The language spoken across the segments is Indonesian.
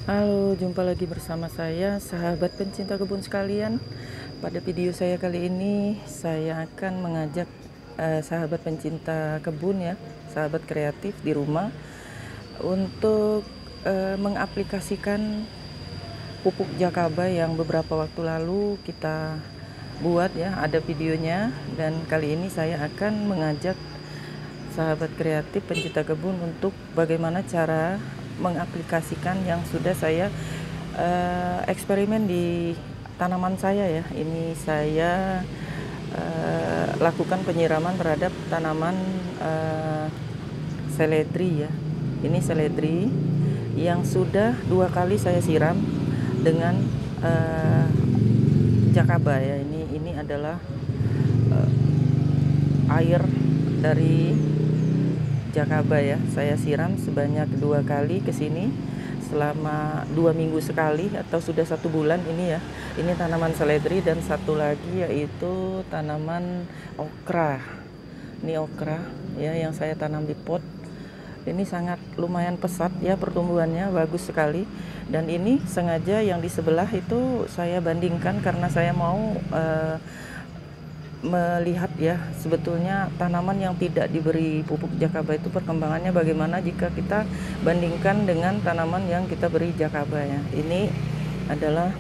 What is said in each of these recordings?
Halo, jumpa lagi bersama saya, sahabat pencinta kebun sekalian. Pada video saya kali ini, saya akan mengajak sahabat pencinta kebun ya, sahabat kreatif di rumah, untuk mengaplikasikan pupuk Jakaba yang beberapa waktu lalu kita buat ya, ada videonya. Dan kali ini saya akan mengajak sahabat kreatif pencinta kebun untuk bagaimana cara mengaplikasikan yang sudah saya eksperimen di tanaman saya ya. Ini saya lakukan penyiraman terhadap tanaman seledri ya. Ini seledri yang sudah 2 kali saya siram dengan Jakaba ya. Ini adalah air dari Jakaba ya. Saya siram sebanyak 2 kali ke sini selama 2 minggu sekali atau sudah 1 bulan ini ya. Ini tanaman seledri dan satu lagi yaitu tanaman okra. Ini okra ya yang saya tanam di pot. Ini sangat lumayan pesat ya pertumbuhannya, bagus sekali. Dan ini sengaja yang di sebelah itu saya bandingkan karena saya mau melihat ya sebetulnya tanaman yang tidak diberi pupuk Jakaba itu perkembangannya bagaimana jika kita bandingkan dengan tanaman yang kita beri Jakaba ya. Ini adalah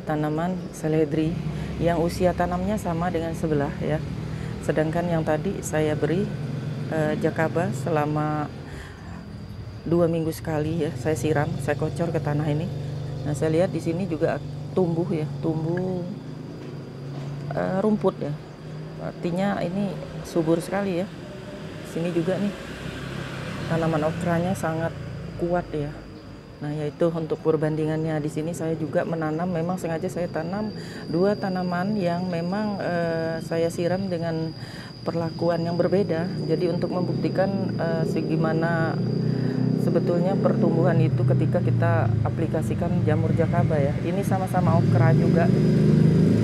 tanaman seledri yang usia tanamnya sama dengan sebelah ya. Sedangkan yang tadi saya beri Jakaba selama 2 minggu sekali ya, saya siram, saya kocor ke tanah ini. Nah, saya lihat di sini juga tumbuh ya, tumbuh rumput ya, artinya ini subur sekali ya. Sini juga nih tanaman okranya sangat kuat ya. Nah, yaitu untuk perbandingannya di sini saya juga menanam, memang sengaja saya tanam 2 tanaman yang memang saya siram dengan perlakuan yang berbeda. Jadi untuk membuktikan segimana sebetulnya pertumbuhan itu ketika kita aplikasikan jamur Jakaba ya. Ini sama-sama okra juga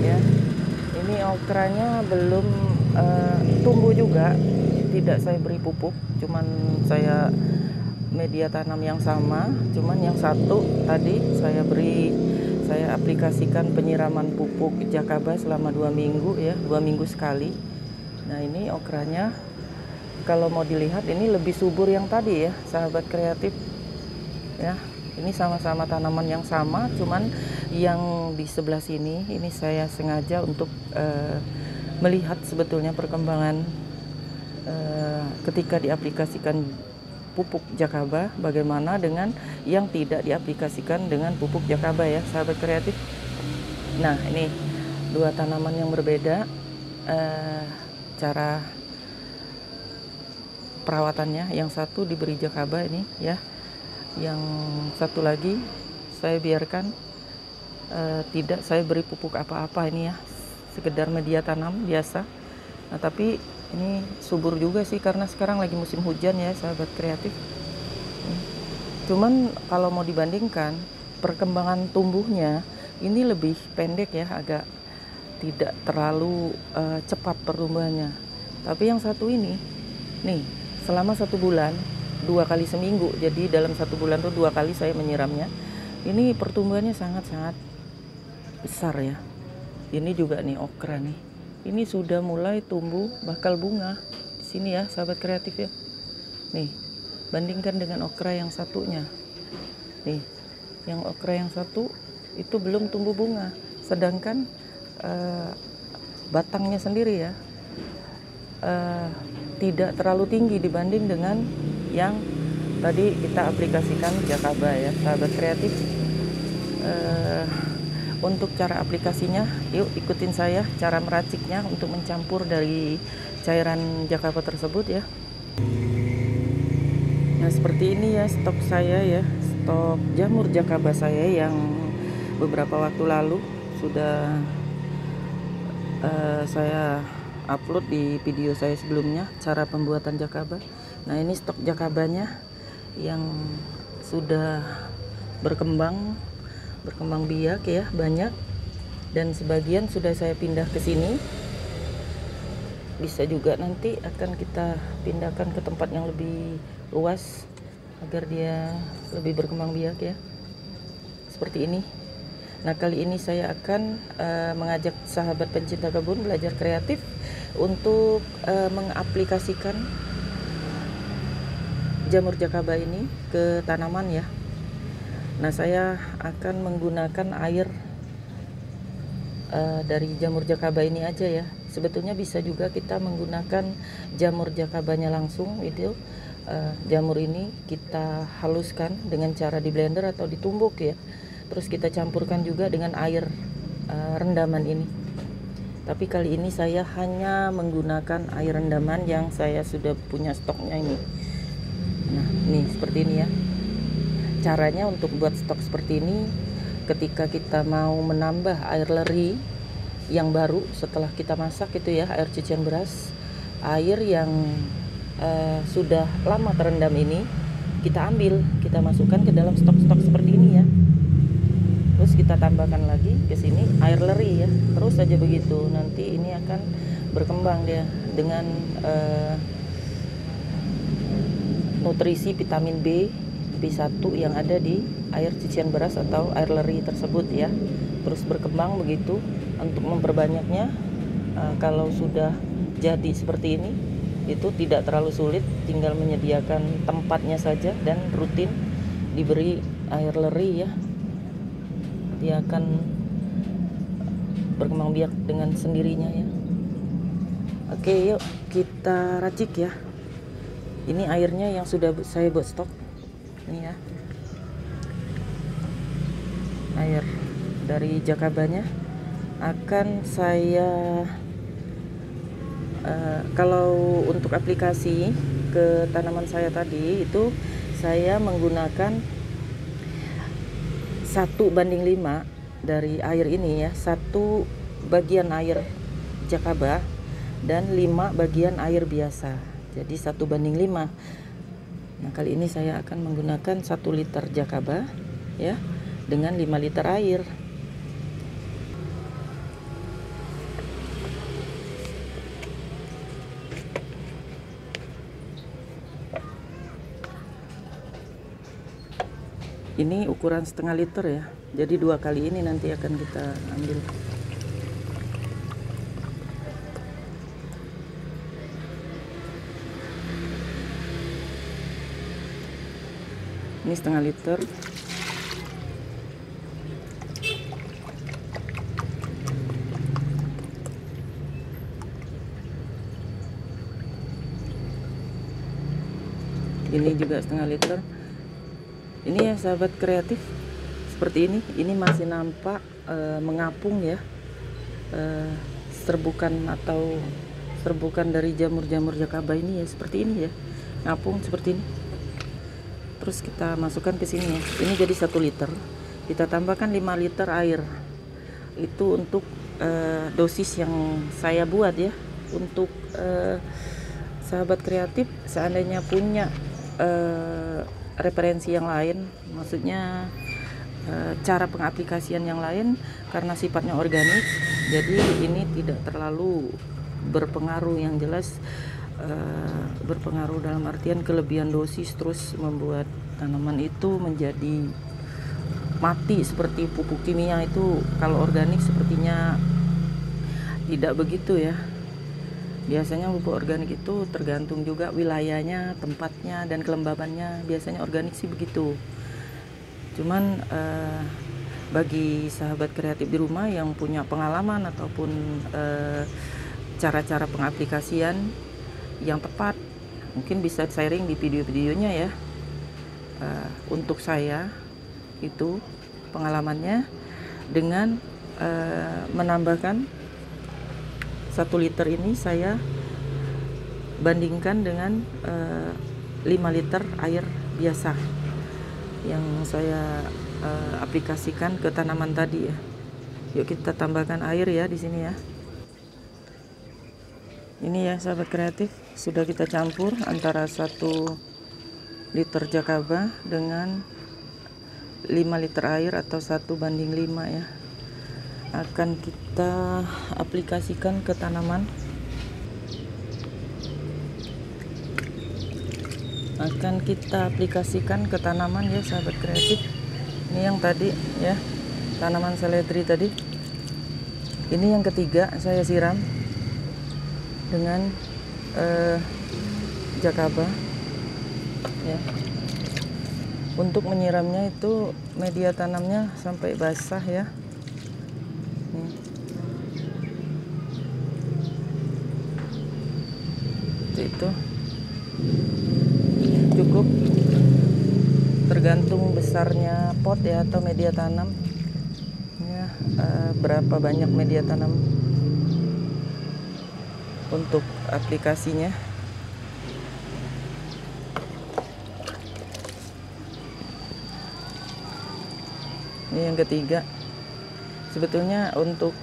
ya. Ini okranya belum tumbuh juga, tidak saya beri pupuk, cuman saya media tanam yang sama, cuman yang satu tadi saya aplikasikan penyiraman pupuk Jakaba selama 2 minggu ya, 2 minggu sekali. Nah, ini okranya kalau mau dilihat ini lebih subur yang tadi ya, sahabat kreatif ya. Ini sama-sama tanaman yang sama, cuman yang di sebelah sini ini saya sengaja untuk melihat sebetulnya perkembangan ketika diaplikasikan pupuk Jakaba bagaimana dengan yang tidak diaplikasikan dengan pupuk Jakaba ya, sahabat kreatif. Nah, ini 2 tanaman yang berbeda cara perawatannya. Yang satu diberi Jakaba ini ya, yang satu lagi saya biarkan tidak saya beri pupuk apa-apa ini ya, sekedar media tanam biasa. Nah, tapi ini subur juga sih karena sekarang lagi musim hujan ya, sahabat kreatif. Cuman kalau mau dibandingkan perkembangan tumbuhnya ini lebih pendek ya, agak tidak terlalu cepat pertumbuhannya. Tapi yang satu ini nih selama 1 bulan 2 kali seminggu, jadi dalam 1 bulan tuh 2 kali saya menyiramnya. Ini pertumbuhannya sangat-sangat besar ya. Ini juga nih okra nih, ini sudah mulai tumbuh bakal bunga di sini ya, sahabat kreatif ya. Nih, bandingkan dengan okra yang satunya. Nih, yang okra yang satu itu belum tumbuh bunga, sedangkan batangnya sendiri ya tidak terlalu tinggi dibanding dengan yang tadi kita aplikasikan Jakaba ya, sahabat kreatif. Untuk cara aplikasinya, yuk ikutin saya cara meraciknya untuk mencampur dari cairan Jakaba tersebut ya. Nah, seperti ini ya stok saya ya, stok jamur Jakaba saya yang beberapa waktu lalu sudah saya upload di video saya sebelumnya cara pembuatan Jakaba. Nah, ini stok Jakabanya yang sudah berkembang biak ya, banyak, dan sebagian sudah saya pindah ke sini. Bisa juga nanti akan kita pindahkan ke tempat yang lebih luas agar dia lebih berkembang biak ya. seperti ini. Nah, kali ini saya akan mengajak sahabat pencinta kebun belajar kreatif untuk mengaplikasikan jamur jakaba ini ke tanaman ya. Nah, saya akan menggunakan air dari jamur jakaba ini aja ya. Sebetulnya bisa juga kita menggunakan jamur jakabanya langsung itu. Jamur ini kita haluskan dengan cara di blender atau ditumbuk ya. Terus kita campurkan juga dengan air rendaman ini. Tapi kali ini saya hanya menggunakan air rendaman yang saya sudah punya stoknya ini. Nah, ini seperti ini ya. Caranya untuk buat stok seperti ini, ketika kita mau menambah air leri yang baru setelah kita masak itu ya, air cucian beras, air yang sudah lama terendam ini kita ambil, kita masukkan ke dalam stok-stok seperti ini ya. Terus kita tambahkan lagi ke sini air leri ya. Terus saja begitu. Nanti ini akan berkembang dia dengan nutrisi vitamin B1 yang ada di air cucian beras atau air leri tersebut ya. Terus berkembang begitu untuk memperbanyaknya. Kalau sudah jadi seperti ini, itu tidak terlalu sulit, tinggal menyediakan tempatnya saja dan rutin diberi air leri ya. Dia akan berkembang biak dengan sendirinya ya. Oke, yuk kita racik ya. Ini airnya yang sudah saya buat stok. Ini ya. Air dari jakabanya akan saya kalau untuk aplikasi ke tanaman saya tadi itu saya menggunakan 1:5 dari air ini ya, 1 bagian air jakaba dan 5 bagian air biasa, jadi 1:5. Nah, kali ini saya akan menggunakan 1 liter jakaba ya dengan 5 liter air. Ini ukuran setengah liter ya, jadi 2 kali ini nanti akan kita ambil. Ini setengah liter. Ini juga setengah liter. Ini ya sahabat kreatif, seperti ini masih nampak mengapung ya, serbukan atau serbukan dari jamur-jamur jakaba ini ya, seperti ini ya, ngapung seperti ini. Terus kita masukkan ke sini ya, ini jadi 1 liter, kita tambahkan 5 liter air. Itu untuk dosis yang saya buat ya. Untuk sahabat kreatif seandainya punya referensi yang lain, maksudnya cara pengaplikasian yang lain, karena sifatnya organik, jadi ini tidak terlalu berpengaruh. Yang jelas berpengaruh dalam artian kelebihan dosis terus membuat tanaman itu menjadi mati seperti pupuk kimia. Itu kalau organik sepertinya tidak begitu ya. Biasanya pupuk organik itu tergantung juga wilayahnya, tempatnya, dan kelembabannya. Biasanya organik sih begitu. Cuman bagi sahabat kreatif di rumah yang punya pengalaman ataupun cara-cara pengaplikasian yang tepat, mungkin bisa sharing di video-videonya ya. Untuk saya itu pengalamannya dengan menambahkan 1 liter ini saya bandingkan dengan 5 liter air biasa yang saya aplikasikan ke tanaman tadi ya. Yuk kita tambahkan air ya di sini ya. Ini ya sahabat kreatif, sudah kita campur antara 1 liter jakaba dengan 5 liter air atau 1:5 ya. Akan kita aplikasikan ke tanaman. Ya sahabat kreatif. Ini yang tadi ya, tanaman seledri tadi. Ini yang ketiga saya siram dengan jakaba ya. Untuk menyiramnya itu media tanamnya sampai basah ya. Nih. Itu cukup, tergantung besarnya pot ya atau media tanam ya, berapa banyak media tanam untuk aplikasinya. Ini yang ketiga. Sebetulnya untuk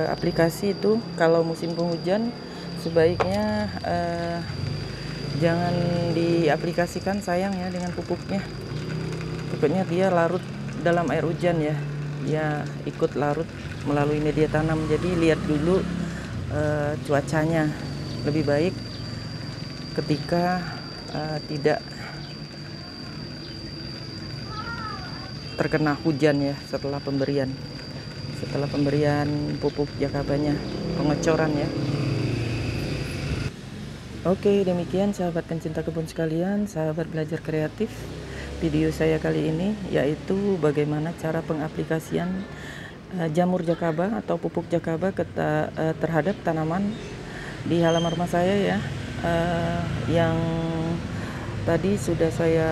aplikasi itu kalau musim penghujan sebaiknya jangan diaplikasikan, sayang ya dengan pupuknya. Pupuknya dia larut dalam air hujan ya, dia ikut larut melalui media tanam. Jadi lihat dulu cuacanya, lebih baik ketika tidak terkena hujan ya, setelah pemberian pupuk jakabanya, pengecoran ya. Oke, demikian sahabat pencinta kebun sekalian, sahabat belajar kreatif, video saya kali ini yaitu bagaimana cara pengaplikasian jamur jakaba atau pupuk jakaba terhadap tanaman di halaman rumah saya ya. Yang tadi sudah saya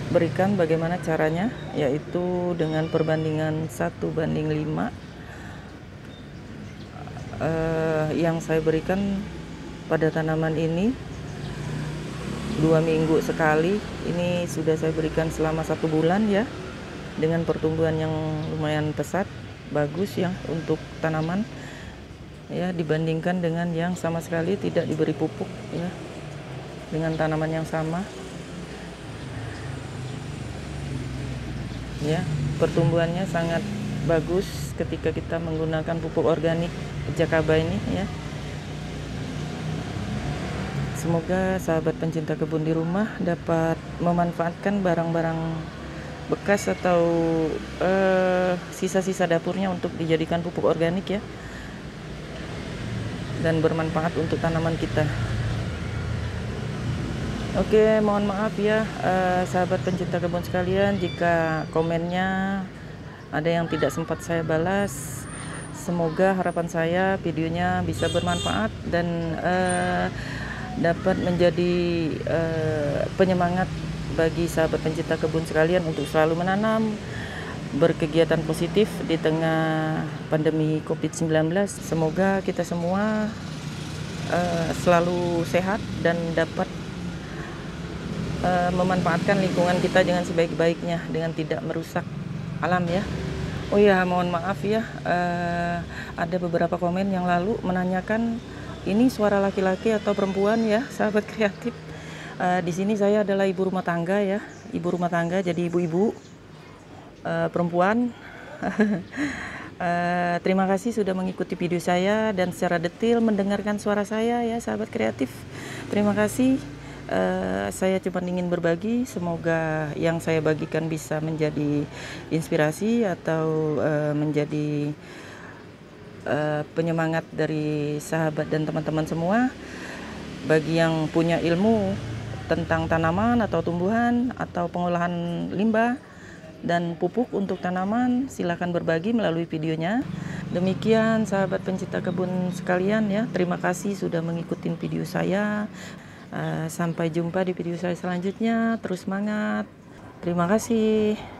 berikan bagaimana caranya, yaitu dengan perbandingan 1:5 yang saya berikan pada tanaman ini 2 minggu sekali. Ini sudah saya berikan selama 1 bulan ya, dengan pertumbuhan yang lumayan pesat, bagus ya untuk tanaman ya, dibandingkan dengan yang sama sekali tidak diberi pupuk ya, dengan tanaman yang sama ya. Pertumbuhannya sangat bagus ketika kita menggunakan pupuk organik jakaba ini ya. Semoga sahabat pencinta kebun di rumah dapat memanfaatkan barang-barang bekas atau sisa-sisa dapurnya untuk dijadikan pupuk organik ya, dan bermanfaat untuk tanaman kita. Oke, mohon maaf ya sahabat pencinta kebun sekalian jika komennya ada yang tidak sempat saya balas. Semoga harapan saya videonya bisa bermanfaat dan dapat menjadi penyemangat bagi sahabat pencinta kebun sekalian untuk selalu menanam, berkegiatan positif di tengah pandemi COVID-19. Semoga kita semua selalu sehat dan dapat memanfaatkan lingkungan kita dengan sebaik-baiknya dengan tidak merusak alam ya. Oh ya, mohon maaf ya, ada beberapa komen yang lalu menanyakan ini suara laki-laki atau perempuan ya, sahabat kreatif. Di sini saya adalah ibu rumah tangga ya, ibu rumah tangga, jadi ibu-ibu perempuan. Terima kasih sudah mengikuti video saya dan secara detail mendengarkan suara saya ya, sahabat kreatif. Terima kasih. Saya cuma ingin berbagi, semoga yang saya bagikan bisa menjadi inspirasi atau menjadi penyemangat dari sahabat dan teman-teman semua. Bagi yang punya ilmu tentang tanaman atau tumbuhan atau pengolahan limbah dan pupuk untuk tanaman, silakan berbagi melalui videonya. Demikian sahabat pencinta kebun sekalian ya, terima kasih sudah mengikuti video saya. Sampai jumpa di video saya selanjutnya. Terus semangat. Terima kasih.